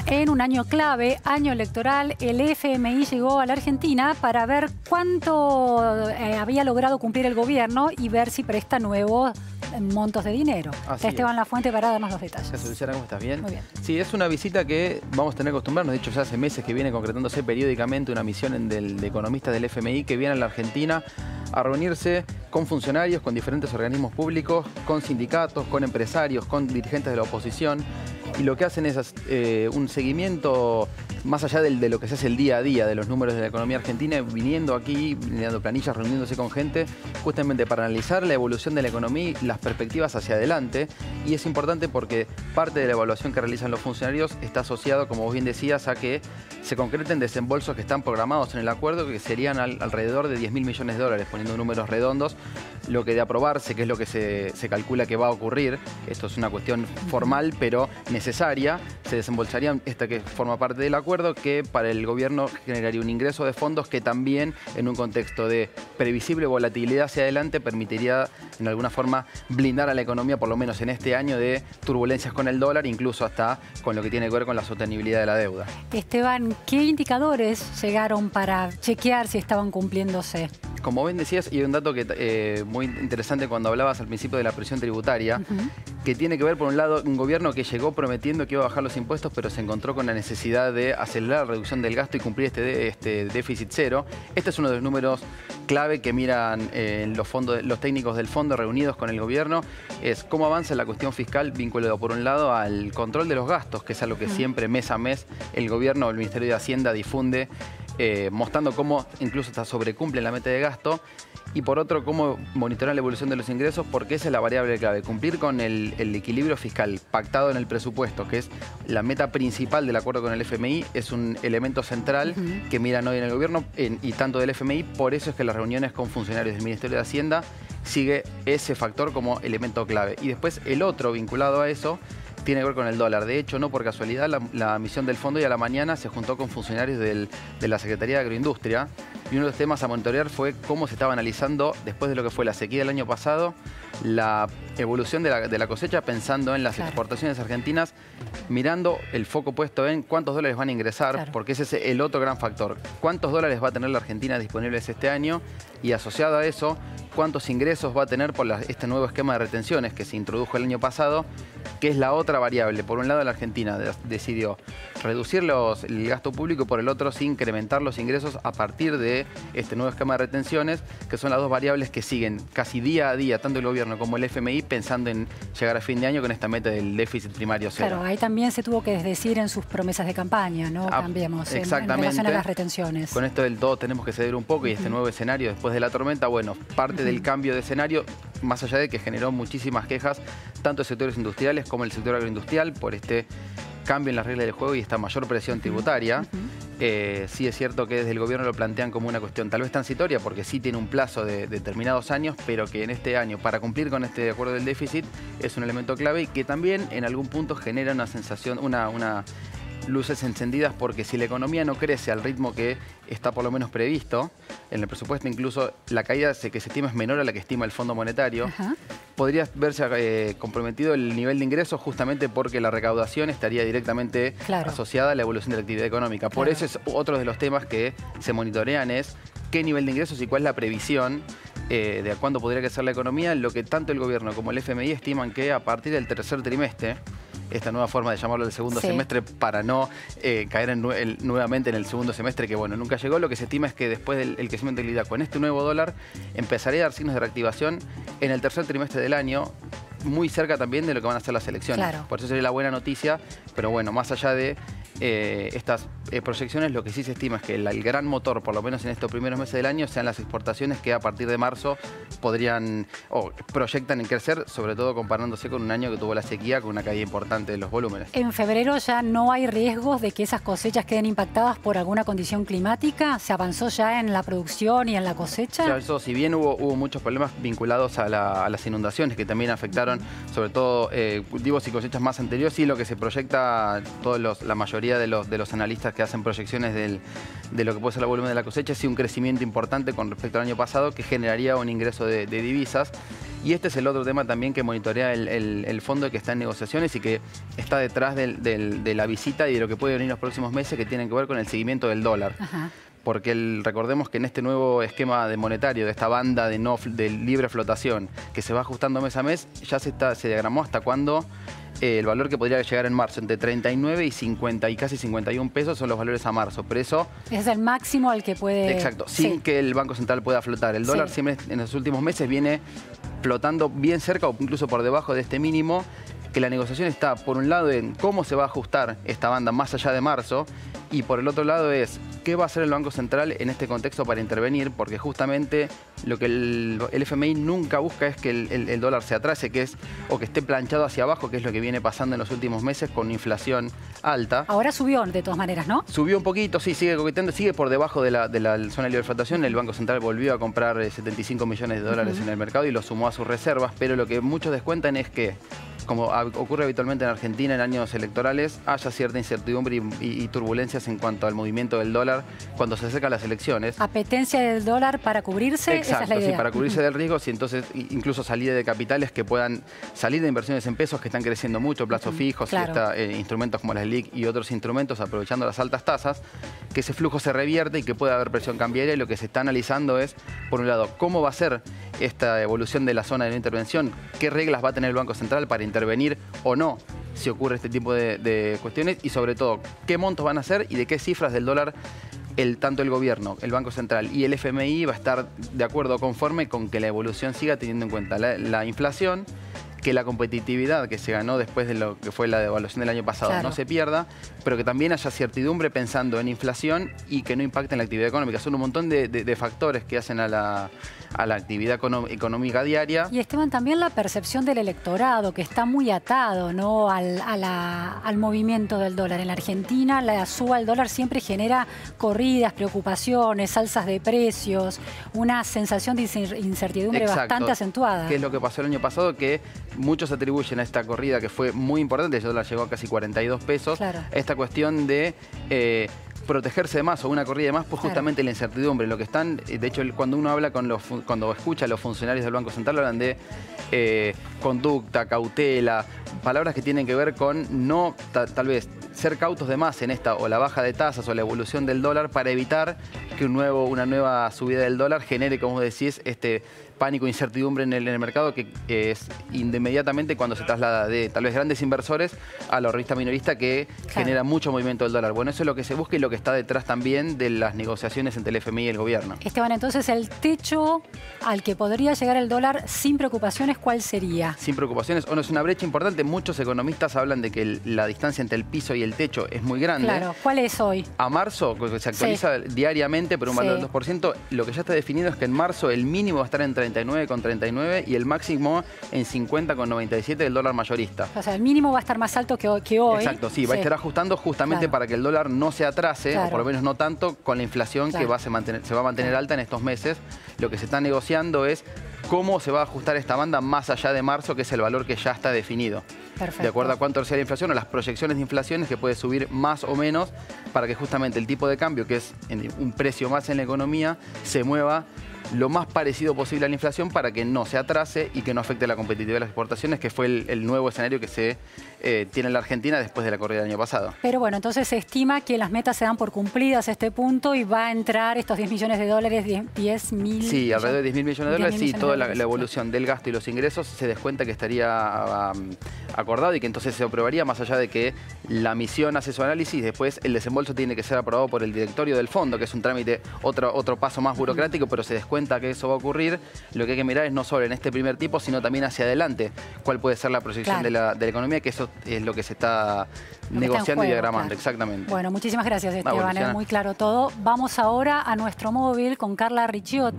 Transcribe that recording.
En un año clave, año electoral, el FMI llegó a la Argentina para ver cuánto había logrado cumplir el gobierno y ver si presta nuevos montos de dinero. Esteban Lafuente para darnos los detalles. Gracias, Luciana, ¿cómo estás? ¿Bien? Muy bien. Sí, es una visita que vamos a tener que acostumbrarnos. De hecho, ya hace meses que viene concretándose periódicamente una misión de economistas del FMI que vienen a la Argentina a reunirse con funcionarios, con diferentes organismos públicos, con sindicatos, con empresarios, con dirigentes de la oposición. Y lo que hacen es un seguimiento más allá de lo que se hace el día a día, de los números de la economía argentina, viniendo aquí, mirando planillas, reuniéndose con gente, justamente para analizar la evolución de la economía y las perspectivas hacia adelante. Y es importante porque parte de la evaluación que realizan los funcionarios está asociado, como vos bien decías, a que se concreten desembolsos que están programados en el acuerdo, que serían alrededor de 10.000 millones de dólares, poniendo números redondos. Lo que de aprobarse, que es lo que se calcula que va a ocurrir, esto es una cuestión formal pero necesaria, se desembolsarían, esta que forma parte del acuerdo, que para el gobierno generaría un ingreso de fondos que también en un contexto de previsible volatilidad hacia adelante permitiría en alguna forma blindar a la economía, por lo menos en este año, de turbulencias con el dólar, incluso hasta con lo que tiene que ver con la sostenibilidad de la deuda. Esteban, ¿qué indicadores llegaron para chequear si estaban cumpliéndose? Como bien decías, y hay un dato que muy interesante cuando hablabas al principio de la presión tributaria, que tiene que ver, por un lado, un gobierno que llegó prometiendo que iba a bajar los impuestos, pero se encontró con la necesidad de acelerar la reducción del gasto y cumplir este déficit cero. Este es uno de los números clave que miran los técnicos del fondo reunidos con el gobierno, es cómo avanza la cuestión fiscal vinculado, por un lado, al control de los gastos, que es algo que siempre mes a mes el gobierno o el Ministerio de Hacienda difunde, mostrando cómo incluso hasta sobrecumple la meta de gasto, y por otro, cómo monitorear la evolución de los ingresos, porque esa es la variable clave. Cumplir con el equilibrio fiscal pactado en el presupuesto, que es la meta principal del acuerdo con el FMI, es un elemento central que miran hoy en el gobierno y tanto del FMI. Por eso es que las reuniones con funcionarios del Ministerio de Hacienda sigue ese factor como elemento clave. Y después el otro vinculado a eso tiene que ver con el dólar. De hecho, no por casualidad, la misión del fondo y a la mañana se juntó con funcionarios de la Secretaría de Agroindustria, y uno de los temas a monitorear fue cómo se estaba analizando, después de lo que fue la sequía del año pasado, la evolución de la cosecha, pensando en las exportaciones argentinas, mirando el foco puesto en cuántos dólares van a ingresar, porque ese es el otro gran factor. ¿Cuántos dólares va a tener la Argentina disponibles este año? Y asociado a eso, ¿cuántos ingresos va a tener por este nuevo esquema de retenciones que se introdujo el año pasado? Que es la otra variable. Por un lado, la Argentina decidió reducir el gasto público y por el otro, sí, incrementar los ingresos a partir de este nuevo esquema de retenciones, que son las dos variables que siguen casi día a día, tanto el gobierno como el FMI, pensando en llegar a fin de año con esta meta del déficit primario cero. Claro, ahí también se tuvo que desdecir en sus promesas de campaña, ¿no? Cambiemos en relación a las retenciones. Con esto del todo tenemos que ceder un poco y este nuevo escenario después de la tormenta, bueno, parte del cambio de escenario, más allá de que generó muchísimas quejas, tanto de sectores industriales como el sector agroindustrial, por este cambio en las reglas del juego y esta mayor presión tributaria. Sí es cierto que desde el gobierno lo plantean como una cuestión tal vez transitoria, porque sí tiene un plazo de determinados años, pero que en este año, para cumplir con este acuerdo del déficit, es un elemento clave y que también en algún punto genera una sensación, luces encendidas, porque si la economía no crece al ritmo que está por lo menos previsto, en el presupuesto incluso la caída que se estima es menor a la que estima el Fondo Monetario, podría verse comprometido el nivel de ingresos, justamente porque la recaudación estaría directamente asociada a la evolución de la actividad económica. Por eso es otro de los temas que se monitorean, es qué nivel de ingresos y cuál es la previsión de a cuándo podría crecer la economía, lo que tanto el gobierno como el FMI estiman que a partir del tercer trimestre, esta nueva forma de llamarlo el segundo semestre para no caer nuevamente en el segundo semestre, que bueno, nunca llegó. Lo que se estima es que después del crecimiento de liquidez con este nuevo dólar empezaría a dar signos de reactivación en el tercer trimestre del año, muy cerca también de lo que van a ser las elecciones. Por eso sería la buena noticia, pero bueno, más allá de estas proyecciones, lo que sí se estima es que el gran motor, por lo menos en estos primeros meses del año, sean las exportaciones, que a partir de marzo podrían o proyectan en crecer, sobre todo comparándose con un año que tuvo la sequía, con una caída importante de los volúmenes. ¿En febrero ya no hay riesgos de que esas cosechas queden impactadas por alguna condición climática? ¿Se avanzó ya en la producción y en la cosecha? Claro, eso, si bien hubo muchos problemas vinculados a las inundaciones que también afectaron, sobre todo cultivos y cosechas más anteriores, sí, lo que se proyecta, la mayoría de los analistas que hacen proyecciones de lo que puede ser el volumen de la cosecha, sí, un crecimiento importante con respecto al año pasado, que generaría un ingreso de divisas. Y este es el otro tema también que monitorea el fondo que está en negociaciones y que está detrás de la visita y de lo que puede venir en los próximos meses, que tienen que ver con el seguimiento del dólar. Ajá. Porque recordemos que en este nuevo esquema de monetario, de esta banda de libre flotación, que se va ajustando mes a mes, ya se diagramó hasta cuándo el valor que podría llegar en marzo, entre 39 y 50 y casi 51 pesos son los valores a marzo. Pero eso es el máximo al que puede... Exacto, sin que el Banco Central pueda flotar. El dólar siempre en los últimos meses viene flotando bien cerca o incluso por debajo de este mínimo, que la negociación está por un lado en cómo se va a ajustar esta banda más allá de marzo, y por el otro lado es qué va a hacer el Banco Central en este contexto para intervenir, porque justamente lo que el FMI nunca busca es que el dólar se atrase, o que esté planchado hacia abajo, que es lo que viene pasando en los últimos meses con inflación alta. Ahora subió de todas maneras, ¿no? Subió un poquito, sí, sigue coqueteando, sigue por debajo de la zona de libre flotación. El Banco Central volvió a comprar 75 millones de dólares en el mercado y lo sumó a sus reservas, pero lo que muchos descuentan es que, como ocurre habitualmente en Argentina en años electorales, haya cierta incertidumbre y turbulencias en cuanto al movimiento del dólar cuando se acercan las elecciones. Apetencia del dólar para cubrirse, exacto, esa es la idea. Sí, para cubrirse del riesgo, y entonces incluso salida de capitales que puedan salir de inversiones en pesos que están creciendo mucho, plazos fijos, claro. y instrumentos como las LIC y otros instrumentos aprovechando las altas tasas, que ese flujo se revierte y que pueda haber presión cambiaria. Y lo que se está analizando es, por un lado, cómo va a ser esta evolución de la zona de no intervención, qué reglas va a tener el Banco Central para intervenir o no si ocurre este tipo de cuestiones, y sobre todo qué montos van a hacer y de qué cifras del dólar tanto el gobierno, el Banco Central y el FMI va a estar de acuerdo, conforme con que la evolución siga teniendo en cuenta la inflación, que la competitividad que se ganó después de lo que fue la devaluación del año pasado no se pierda, pero que también haya certidumbre pensando en inflación y que no impacte en la actividad económica. Son un montón de factores que hacen a la actividad económica diaria. Y Esteban, también la percepción del electorado, que está muy atado, ¿no?, al movimiento del dólar. En la Argentina la suba del dólar siempre genera corridas, preocupaciones, alzas de precios, una sensación de incertidumbre bastante acentuada. ¿Qué es lo que pasó el año pasado? Que muchos atribuyen a esta corrida, que fue muy importante, el dólar llegó a casi 42 pesos, esta cuestión de protegerse de más o una corrida de más, pues justamente la incertidumbre. Lo que están, de hecho, cuando uno habla cuando escucha a los funcionarios del Banco Central, hablan de conducta, cautela, palabras que tienen que ver con no tal vez ser cautos de más en esta o la baja de tasas o la evolución del dólar, para evitar que una nueva subida del dólar genere, como decís, este pánico e incertidumbre en el mercado, que es inmediatamente cuando se traslada de tal vez grandes inversores a la ahorrista minorista, que genera mucho movimiento del dólar. Bueno, eso es lo que se busca y lo que está detrás también de las negociaciones entre el FMI y el gobierno. Esteban, entonces el techo al que podría llegar el dólar sin preocupaciones, ¿cuál sería? Sin preocupaciones, o no, es una brecha importante. Muchos economistas hablan de que la distancia entre el piso y el techo es muy grande. Claro, ¿cuál es hoy? A marzo, que se actualiza diariamente, pero un valor del 2%, lo que ya está definido es que en marzo el mínimo va a estar en 39,39 y el máximo en 50,97 del dólar mayorista. O sea, el mínimo va a estar más alto que hoy. Exacto, sí, va a estar ajustando justamente para que el dólar no se atrase, o por lo menos no tanto, con la inflación que se va a mantener alta en estos meses. Lo que se está negociando es cómo se va a ajustar esta banda más allá de marzo, que es el valor que ya está definido. Perfecto. De acuerdo a cuánto sea la inflación o las proyecciones de inflación, es que puede subir más o menos, para que justamente el tipo de cambio, que es un precio más en la economía, se mueva lo más parecido posible a la inflación, para que no se atrase y que no afecte la competitividad de las exportaciones, que fue el nuevo escenario que se tiene en la Argentina después de la corrida del año pasado. Pero bueno, entonces se estima que las metas se dan por cumplidas a este punto y va a entrar estos 10 millones de dólares, 10 mil... Sí, alrededor de 10.000 millones de dólares, sí, toda la evolución del gasto y los ingresos se descuenta que estaría acordado y que entonces se aprobaría, más allá de que la misión hace su análisis, después el desembolso tiene que ser aprobado por el directorio del fondo, que es un trámite, otro paso más burocrático, pero se descuenta que eso va a ocurrir. Lo que hay que mirar es no solo en este primer tipo, sino también hacia adelante, cuál puede ser la proyección de la economía, que eso es lo que se está negociando y diagramando. Exactamente. Bueno, muchísimas gracias, Esteban, es muy claro todo. Vamos ahora a nuestro móvil con Carla Ricciotti.